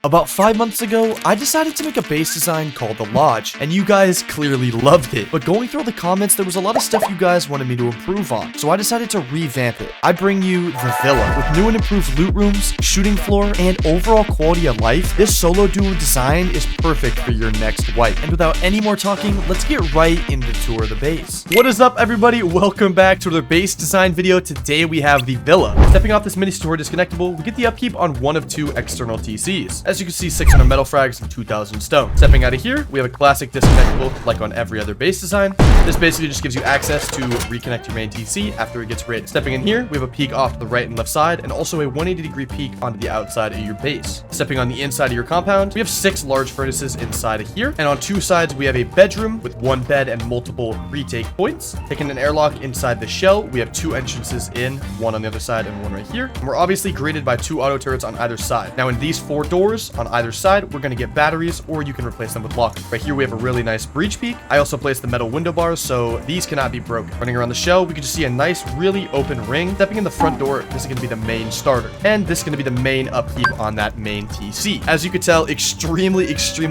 About 5 months ago, I decided to make a base design called the Lodge, and you guys clearly loved it. But going through all the comments, there was a lot of stuff you guys wanted me to improve on, so I decided to revamp it. I bring you the Villa. With new and improved loot rooms, shooting floor, and overall quality of life, this solo duo design is perfect for your next wipe. And without any more talking, let's get right into the tour of the base. What is up, everybody? Welcome back to another base design video. Today we have the Villa. Stepping off this mini store disconnectable, we get the upkeep on one of two external TCs. As you can see, 600 metal frags and 2,000 stone. Stepping out of here, we have a classic disconnectable like on every other base design. This basically just gives you access to reconnect your main TC after it gets raided. Stepping in here, we have a peek off to the right and left side, and also a 180-degree peek onto the outside of your base. Stepping on the inside of your compound, we have 6 large furnaces inside of here, and on 2 sides, we have a bedroom with 1 bed and multiple retake points. Taking an airlock inside the shell, we have 2 entrances in, 1 on the other side and 1 right here. And we're obviously greeted by 2 auto turrets on either side. Now in these 4 doors on either side, we're going to get batteries, or you can replace them with lockers. Right here, we have a really nice breach peak. I also placed the metal window bars, so these cannot be broken. Running around the shell, we can just see a nice, really open ring. Stepping in the front door, this is going to be the main starter. And this is going to be the main upkeep on that main TC. As you can tell, extremely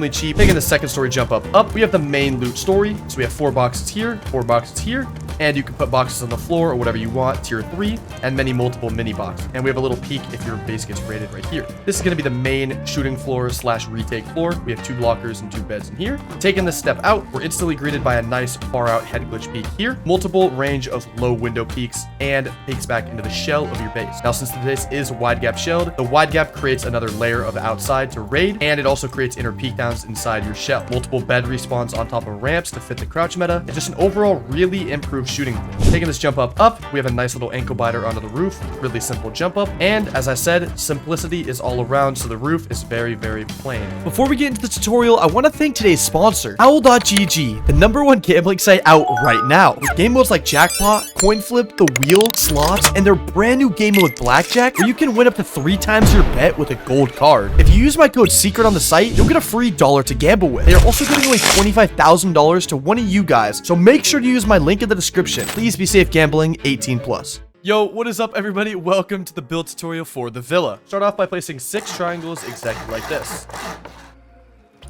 cheap. Taking the second story jump up, we have the main loot story. So we have 4 boxes here, 4 boxes here, and you can put boxes on the floor or whatever you want, tier 3, and multiple mini boxes. And we have a little peek if your base gets raided right here. This is going to be the main shooting floor / retake floor. We have 2 lockers and 2 beds in here. Taking this step out, we're instantly greeted by a nice far out head glitch peak here, multiple range of low window peaks, and peeks back into the shell of your base. Now, since the base is wide gap shelled, the wide gap creates another layer of outside to raid, and it also creates inner peak downs inside your shell. Multiple bed respawns on top of ramps to fit the crouch meta, and just an overall really improved shooting floor. Taking this jump up, we have a nice little ankle biter onto the roof, really simple jump up, and as I said, simplicity is all around, so the roof is very plain. Before we get into the tutorial, I want to thank today's sponsor, Owl.gg, the #1 gambling site out right now. With game modes like Jackpot, Coin Flip, The Wheel, Slots, and their brand new game mode with Blackjack, where you can win up to 3 times your bet with a gold card. If you use my code SECRET on the site, you'll get a free $1 to gamble with. They are also giving away $25,000 to one of you guys, so make sure to use my link in the description. Please be safe gambling, 18+. Yo, what is up, everybody? Welcome to the build tutorial for the Villa. Start off by placing 6 triangles exactly like this.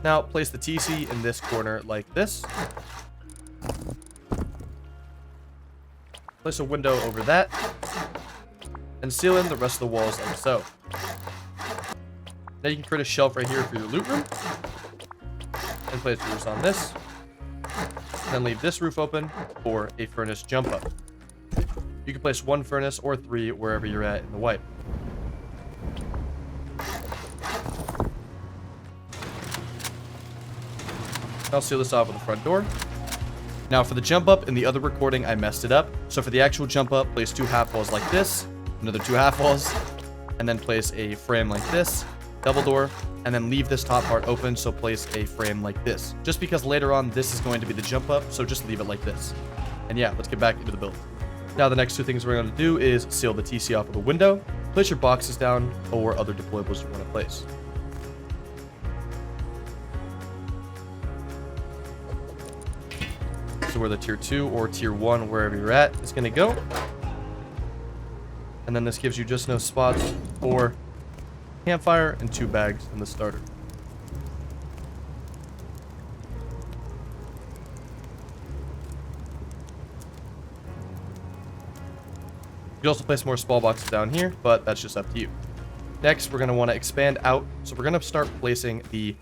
Now, place the TC in this corner like this. Place a window over that. And seal in the rest of the walls like so. Now you can create a shelf right here for your loot room. And place roofs on this. Then leave this roof open for a furnace jump up. You can place 1 furnace or 3 wherever you're at in the wipe. I'll seal this off with the front door. Now for the jump up, in the other recording I messed it up. So for the actual jump up, place 2 half walls like this, another 2 half walls, and then place a frame like this, double door, and then leave this top part open, so place a frame like this. Just because later on this is going to be the jump up, so just leave it like this. And yeah, let's get back into the build. Now the next 2 things we're going to do is seal the TC off of the window, place your boxes down, or other deployables you want to place. So where the tier 2 or tier 1, wherever you're at, is going to go. And then this gives you just enough spots for campfire and 2 bags in the starter. You can also place more small boxes down here, but that's just up to you. Next, we're going to want to expand out, so we're going to start placing the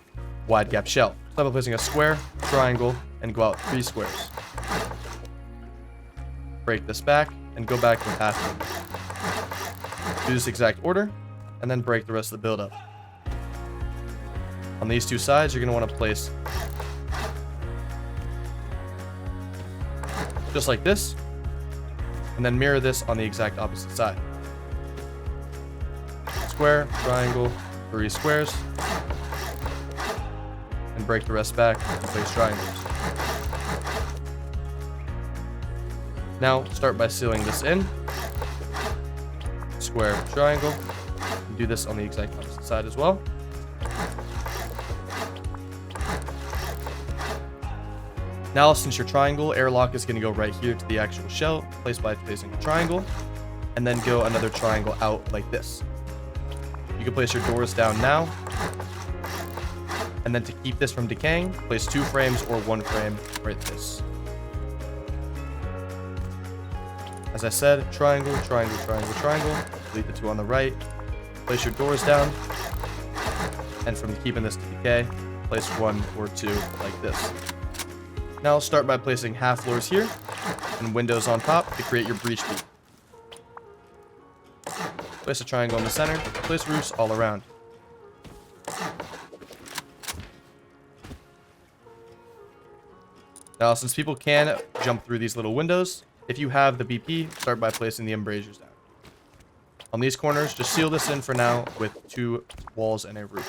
wide gap shell. Start by placing a square, triangle, and go out 3 squares. Break this back, and go back with half of it. Do this exact order, and then break the rest of the build up. On these 2 sides, you're going to want to place just like this, and then mirror this on the exact opposite side. Square, triangle, 3 squares, and break the rest back and place triangles. Now, start by sealing this in. Square, triangle. And do this on the exact opposite side as well. Now, since your triangle, airlock is going to go right here to the actual shell, placed by placing a triangle, and then go another triangle out like this. You can place your doors down now, And then to keep this from decaying, place 2 frames or 1 frame right this. As I said, triangle, triangle, triangle, triangle. Delete the 2 on the right. Place your doors down. And from keeping this to decay, place 1 or 2 like this. Now I'll start by placing half floors here and windows on top to create your breach beat. Place a triangle in the center. Place roofs all around. Now, since people can jump through these little windows, if you have the BP, start by placing the embrasures down. On these corners, just seal this in for now with 2 walls and a roof.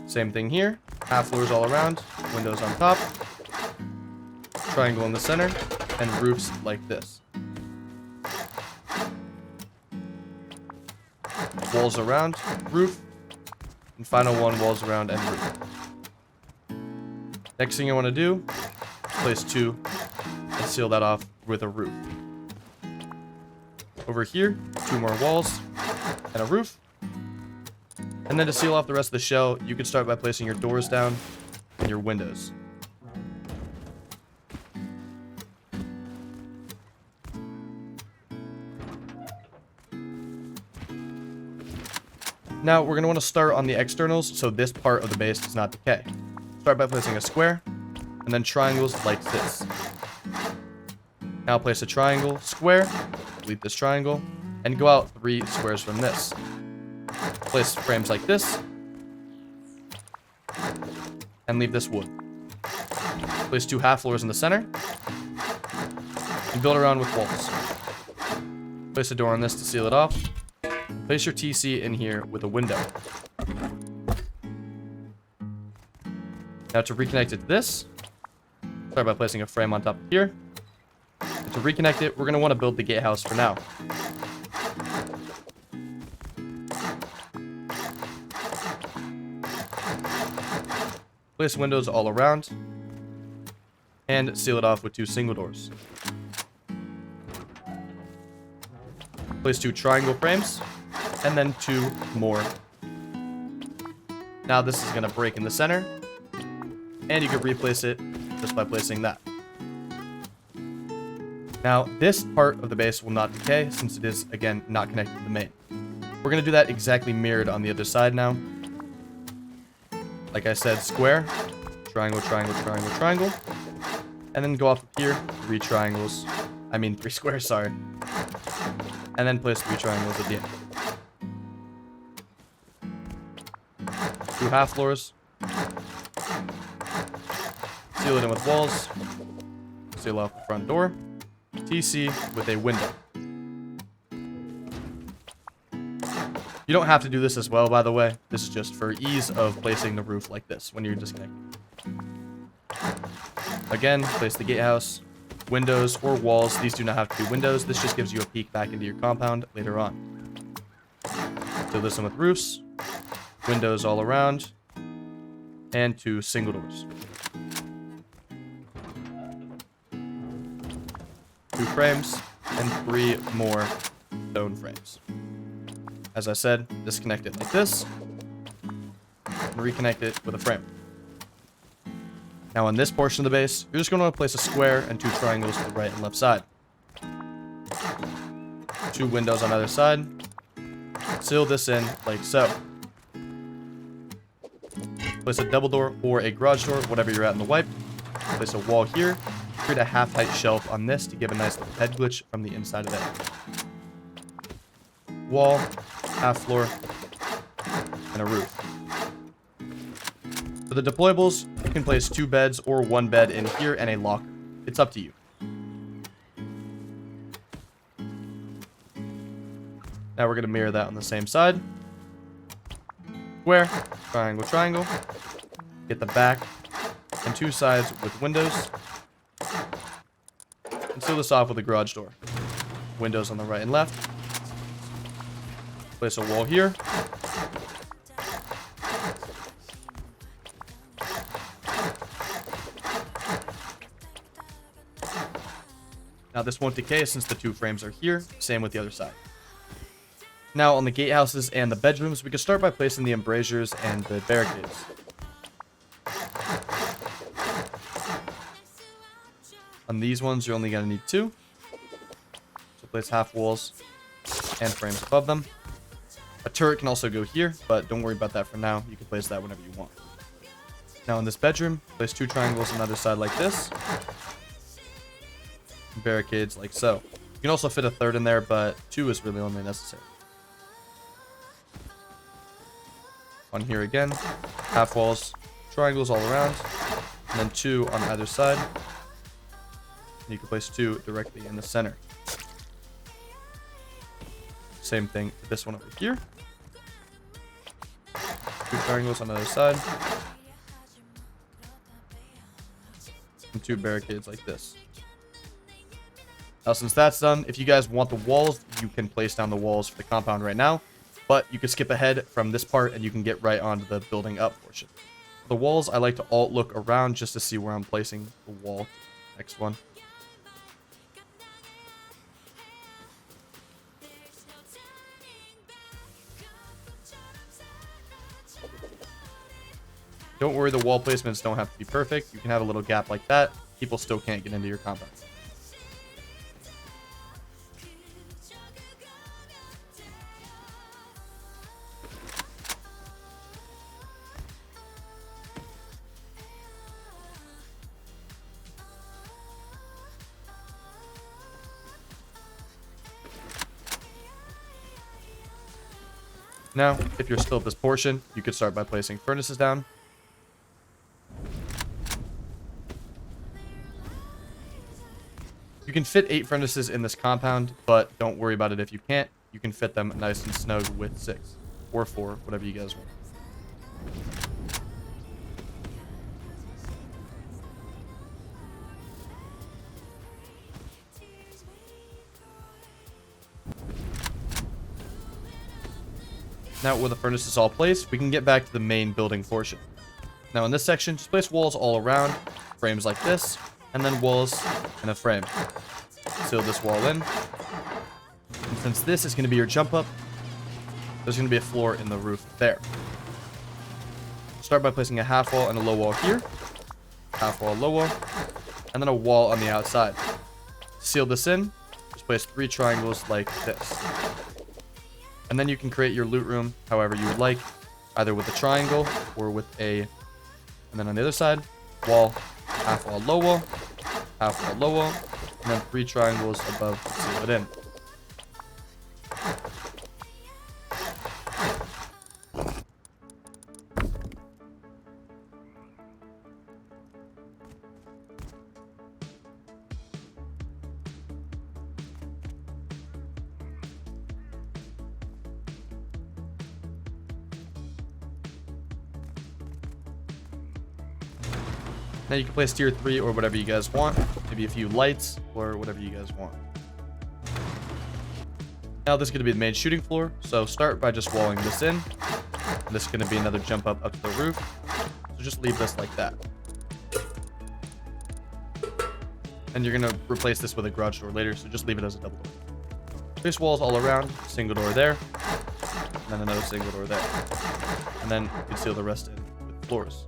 Same thing here. Half floors all around, windows on top, triangle in the center, and roofs like this. Walls around, roof, and final one, walls around and roof. Next thing you want to do, place 2 and seal that off with a roof. Over here, 2 more walls and a roof. And then to seal off the rest of the shell, you can start by placing your doors down and your windows. Now, we're going to want to start on the externals, so this part of the base does not decay. Start by placing a square, and then triangles like this. Now place a triangle, square, delete this triangle, and go out 3 squares from this. Place frames like this, and leave this wood. Place 2 half floors in the center, and build around with walls. Place a door on this to seal it off. Place your TC in here with a window. Now to reconnect it to this, start by placing a frame on top of here. And to reconnect it, we're going to want to build the gatehouse for now. Place windows all around, and seal it off with 2 single doors. Place 2 triangle frames, and then 2 more. Now this is going to break in the center, and you can replace it just by placing that. Now this part of the base will not decay since it is, again, not connected to the main. We're going to do that exactly mirrored on the other side now. Like I said, square, triangle, triangle, triangle, triangle, and then go off here, 3 triangles. I mean 3 squares, sorry. And then place 3 triangles at the end. 2 half floors. Seal it in with walls. Seal off the front door. TC with a window. You don't have to do this as well, by the way. This is just for ease of placing the roof like this when you're disconnecting. Again, place the gatehouse, windows, or walls. These do not have to be windows. This just gives you a peek back into your compound later on. Fill this in with roofs, windows all around, and 2 single doors. 2 frames, and 3 more stone frames. As I said, disconnect it like this, and reconnect it with a frame. Now on this portion of the base, you're just going to want to place a square and 2 triangles to the right and left side. 2 windows on either side. Seal this in like so. Place a double door or a garage door, whatever you're at in the wipe. Place a wall here. Create a half-height shelf on this to give a nice little head glitch from the inside of it. Wall, half floor, and a roof. For the deployables, you can place 2 beds or 1 bed in here and a locker. It's up to you. Now we're going to mirror that on the same side. Square, triangle, triangle. Get the back and 2 sides with windows. And seal this off with a garage door. Windows on the right and left. Place a wall here. Now this won't decay since the 2 frames are here. Same with the other side. Now on the gatehouses and the bedrooms, we can start by placing the embrasures and the barricades. On these ones, you're only going to need 2. So place half walls and frames above them. A turret can also go here, but don't worry about that for now. You can place that whenever you want. Now in this bedroom, place 2 triangles on either side like this. Barricades like so. You can also fit a third in there, but 2 is really only necessary. On here again, half walls, triangles all around, and then 2 on either side. And you can place 2 directly in the center. Same thing for this one over here. 2 triangles on the other side. And 2 barricades like this. Now, since that's done, if you guys want the walls, you can place down the walls for the compound right now. But you can skip ahead from this part and you can get right onto the building up portion. The walls, I like to alt look around just to see where I'm placing the wall. Next one. Don't worry, the wall placements don't have to be perfect. You can have a little gap like that. People still can't get into your compound. Now, if you're still at this portion, you could start by placing furnaces down. You can fit 8 furnaces in this compound, but don't worry about it if you can't. You can fit them nice and snug with 6 or 4, whatever you guys want. Now, with the furnaces all placed, we can get back to the main building portion. Now, in this section, just place walls all around, frames like this, and then walls and a frame. Seal this wall in. And since this is going to be your jump up, there's going to be a floor in the roof there. Start by placing a half wall and a low wall here. Half wall, low wall, and then a wall on the outside. Seal this in. Just place 3 triangles like this. And then you can create your loot room however you would like, either with a triangle or with a, and then on the other side, wall, half wall, low wall, half wall, low wall, and then 3 triangles above to seal it in. Now you can place tier 3 or whatever you guys want. Maybe a few lights or whatever you guys want. Now this is going to be the main shooting floor. So start by just walling this in. And this is going to be another jump up to the roof. So just leave this like that. And you're going to replace this with a garage door later. So just leave it as a double door. Place walls all around. Single door there. And then another single door there. And then you can seal the rest in with floors.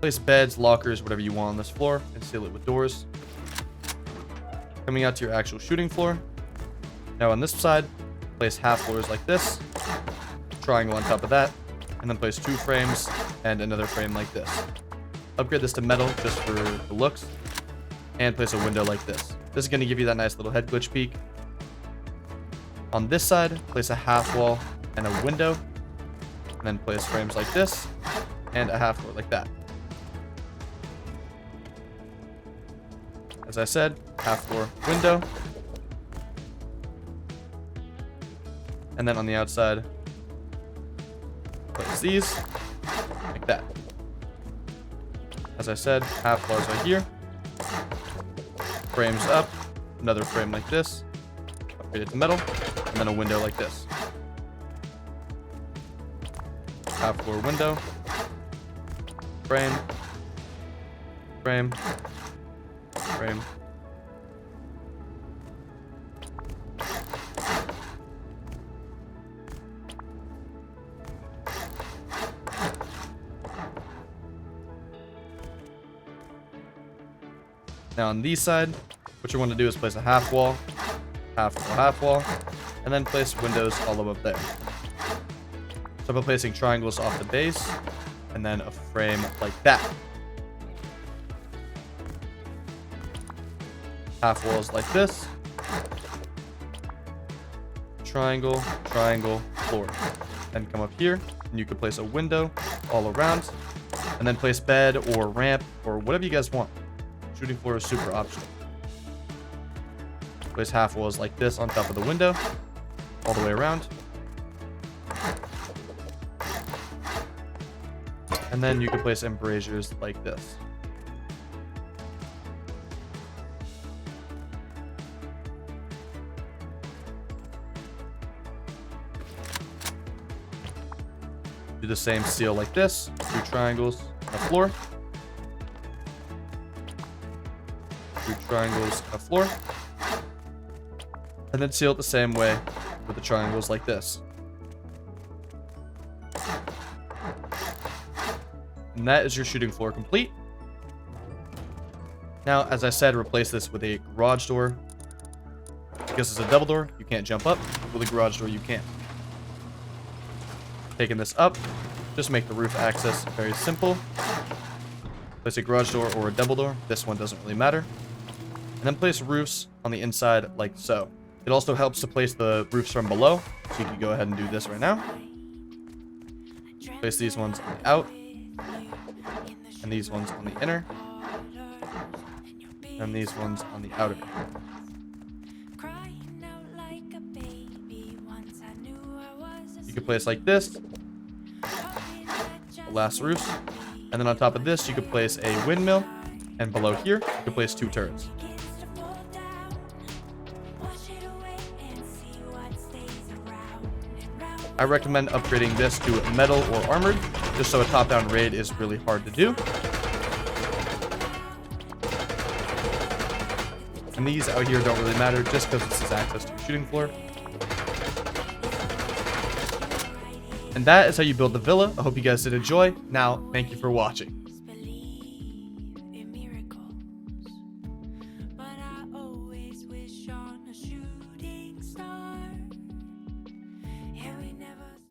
Place beds, lockers, whatever you want on this floor, and seal it with doors. Coming out to your actual shooting floor. Now on this side, place half floors like this, triangle on top of that, and then place 2 frames and another frame like this. Upgrade this to metal just for the looks, and place a window like this. This is going to give you that nice little head glitch peek. On this side, place a half wall and a window, and then place frames like this, and a half floor like that. As I said, half floor window. And then on the outside, place these like that. As I said, half floors right here. Frames up, another frame like this. Upgrade it to metal, and then a window like this. Half floor window. Frame. Frame. Frame. Now on these side, what you want to do is place a half wall, half wall, and then place windows all above there. So by placing triangles off the base, and then a frame like that. Half walls like this. Triangle, triangle, floor. Then come up here, and you can place a window all around, and then place bed or ramp or whatever you guys want. Shooting floor is super optional. Place half walls like this on top of the window, all the way around. And then you can place embrasures like this. Do the same seal like this, 2 triangles on the floor. 2 triangles on the floor. And then seal it the same way with the triangles like this. And that is your shooting floor complete. Now, as I said, replace this with a garage door. Because it's a double door, you can't jump up. With a garage door, you can. Taking this up, just make the roof access very simple. Place a garage door or a double door. This one doesn't really matter. And then place roofs on the inside like so. It also helps to place the roofs from below. So you can go ahead and do this right now. Place these ones on the out. And these ones on the inner. And these ones on the outer. You can place like this. The last roofs. And then on top of this, you could place a windmill. And below here, you could place 2 turrets. I recommend upgrading this to metal or armored, just so a top-down raid is really hard to do. And these out here don't really matter, just because this is access to your shooting floor. And that is how you build the villa. I hope you guys did enjoy. Now, thank you for watching.